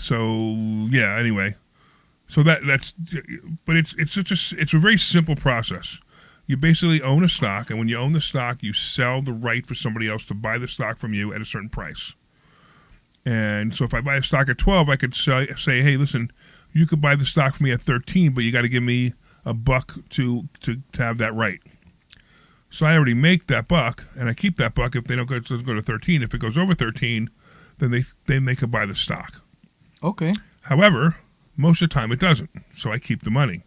So yeah. Anyway, so that's but it's a very simple process. You basically own a stock, and when you own the stock, you sell the right for somebody else to buy the stock from you at a certain price. And so if I buy a stock at 12, I could say, hey, listen, you could buy the stock from me at 13, but you got to give me $1 to have that right. So I already make that $1, and I keep that $1 if they don't go to 13. If it goes over 13, then they could buy the stock. Okay. However, most of the time it doesn't, so I keep the money.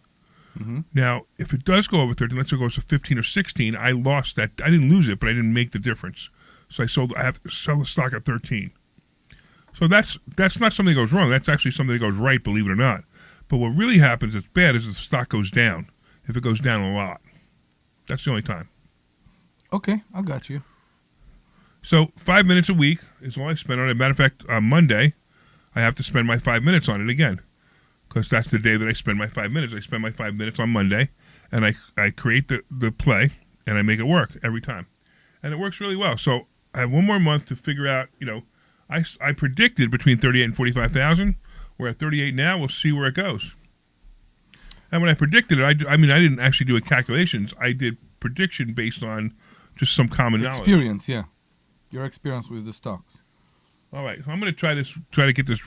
Mm-hmm. Now, if it does go over 13, let's say it goes to 15 or 16, I lost that. I didn't lose it, but I didn't make the difference. So I have to sell the stock at 13. So that's not something that goes wrong. That's actually something that goes right, believe it or not. But what really happens that's bad is if the stock goes down. If it goes down a lot. That's the only time. Okay, I got you. So 5 minutes a week is all I spend on it. Matter of fact, on Monday, I have to spend my 5 minutes on it again. Because that's the day that I spend my 5 minutes. I spend my 5 minutes on Monday, and I create the play, and I make it work every time. And it works really well. So I have one more month to figure out, I predicted between 38 and 45,000. We're at 38 now. We'll see where it goes. And when I predicted it, I didn't actually do calculations. I did prediction based on just some common knowledge. Experience, yeah. Your experience with the stocks. All right. So I'm going to try to get this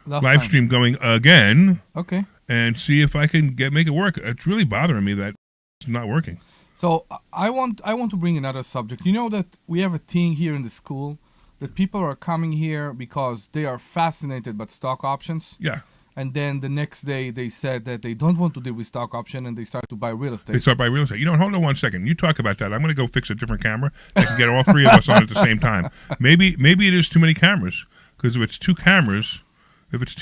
Last live time. stream going again. Okay. And see if I can make it work. It's really bothering me that it's not working. So I want to bring another subject. You know that we have a thing here in the school that people are coming here because they are fascinated by stock options. Yeah. And then the next day they said that they don't want to deal with stock option and they start to buy real estate. They start buying real estate. Hold on one second. You talk about that. I'm going to go fix a different camera. I can get all three of us on at the same time. Maybe it is too many cameras. Because if it's too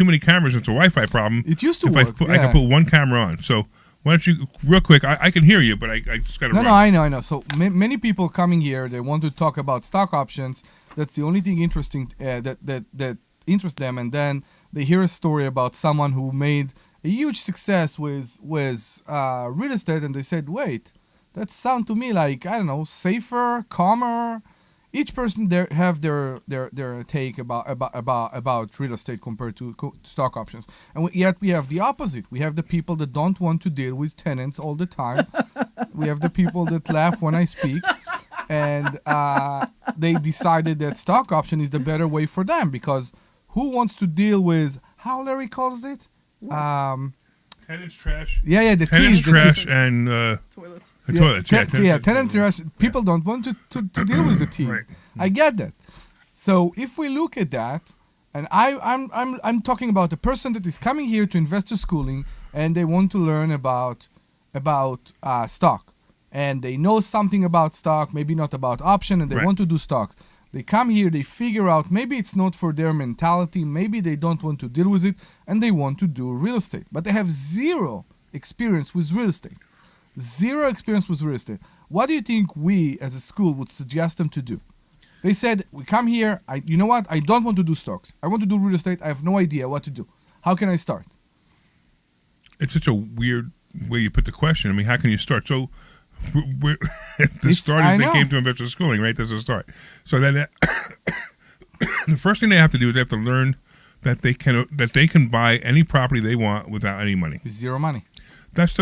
many cameras, it's a Wi-Fi problem. It used to work. I can put one camera on. So why don't you, real quick, I can hear you, but I just got to run. No, I know. So many people coming here, they want to talk about stock options. That's the only thing interesting that interests them. And then they hear a story about someone who made a huge success with real estate, and they said, wait, that sounds to me like, I don't know, safer, calmer. Each person there have their take about real estate compared to stock options, and yet we have the opposite. We have the people that don't want to deal with tenants all the time. We have the people that laugh when I speak, and they decided that stock option is the better way for them because who wants to deal with how Larry calls it? Tenants trash. Yeah, the tenants teas, trash and Toilets. toilets. Tenant trash. People don't want to deal with the teas. Right. I get that. So if we look at that, and I'm talking about a person that is coming here to investor schooling, and they want to learn about stock, and they know something about stock, maybe not about option, and they want to do stock. They come here, they figure out maybe it's not for their mentality, maybe they don't want to deal with it, and they want to do real estate. But they have zero experience with real estate. Zero experience with real estate. What do you think we as a school would suggest them to do? They said, we come here, you know what? I don't want to do stocks. I want to do real estate. I have no idea what to do. How can I start? It's such a weird way you put the question. I mean, how can you start? So the start is they came to investor schooling, right? That's the start. So then the first thing they have to do is they have to learn that they can buy any property they want without any money. Zero money. It's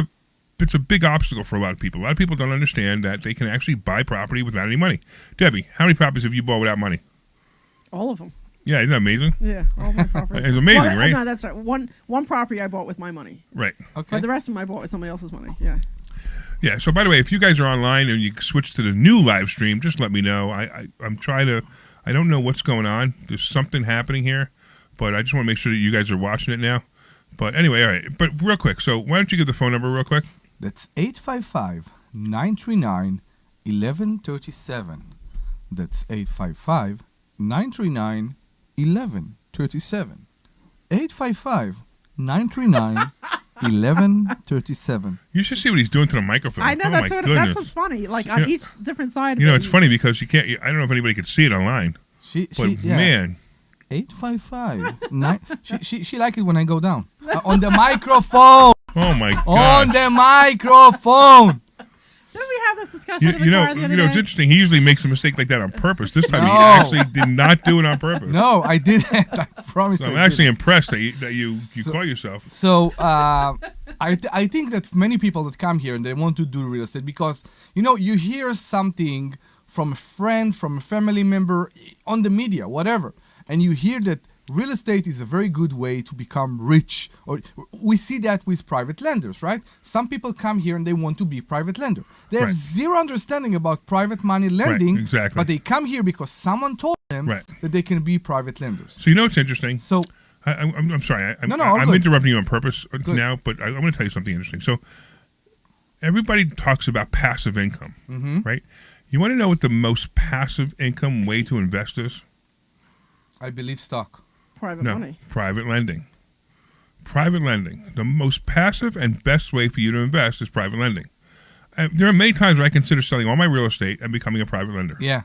a big obstacle for a lot of people. A lot of people don't understand that they can actually buy property without any money. Debbie, how many properties have you bought without money? All of them. Yeah, isn't that amazing? Yeah, all my properties. It's amazing, right? No, that's right. One property I bought with my money. Right. Okay. But the rest of them I bought with somebody else's money. Yeah. Yeah. So, by the way, if you guys are online and you switch to the new live stream, just let me know. I'm trying to. I don't know what's going on. There's something happening here, but I just want to make sure that you guys are watching it now. But anyway, all right. But real quick, so why don't you give the phone number real quick? That's 855-939-1137. That's 855-939-1137. 855-939-1137. You should see what he's doing to the microphone. I know, that's what's funny. Like on each different side. It's funny because you can't. I don't know if anybody could see it online. Man. 855. She like it when I go down on the microphone. Oh my God. On the microphone. Then we have this discussion in the You know, car the other it's day. interesting. He usually makes a mistake like that on purpose. This time he No. actually did not do it on purpose. No, I didn't. I promise. So I'm I actually didn't. impressed that you call yourself. So I think that many people that come here and they want to do real estate because you hear something from a friend, from a family member, on the media, whatever, and you hear that real estate is a very good way to become rich. Or we see that with private lenders, right? Some people come here and they want to be private lender. They have Right. zero understanding about private money lending, exactly. but they come here because someone told them Right. that they can be private lenders. So what's interesting? So I'm sorry. all I'm good. interrupting you on purpose Good. now, but I'm going to tell you something interesting. So everybody talks about passive income, right? You want to know what the most passive income way to invest is? I believe stock. Private No, money. private lending. Private lending. The most passive and best way for you to invest is private lending. There are many times where I consider selling all my real estate and becoming a private lender Yeah,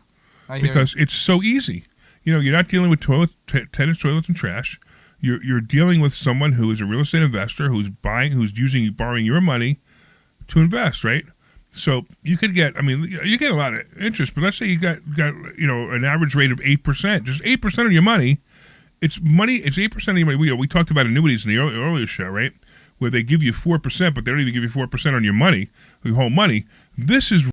I hear because it's so easy. You're not dealing with tenants, toilets, and trash. You're dealing with someone who is a real estate investor who's borrowing your money to invest, right? So you could get, you get a lot of interest, but let's say you got an average rate of 8%, just 8% of your money. It's 8% of your money. We talked about annuities in the earlier show, right? Where they give you 4%, but they don't even give you 4% on your money, your whole money. This is